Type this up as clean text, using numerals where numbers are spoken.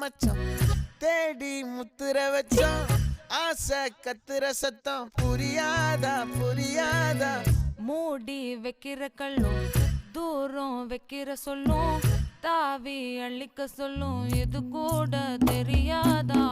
மச்சான் தேடி முத்துற வச்சான் ஆசை கத்துற சத்தம் புரியாதா புரியாதா மூடி வைக்கிற கல்லும் தூரம் வைக்கிற சொல்லும் தாவி அள்ளிக்க சொல்லும் இது கூட தெரியாதா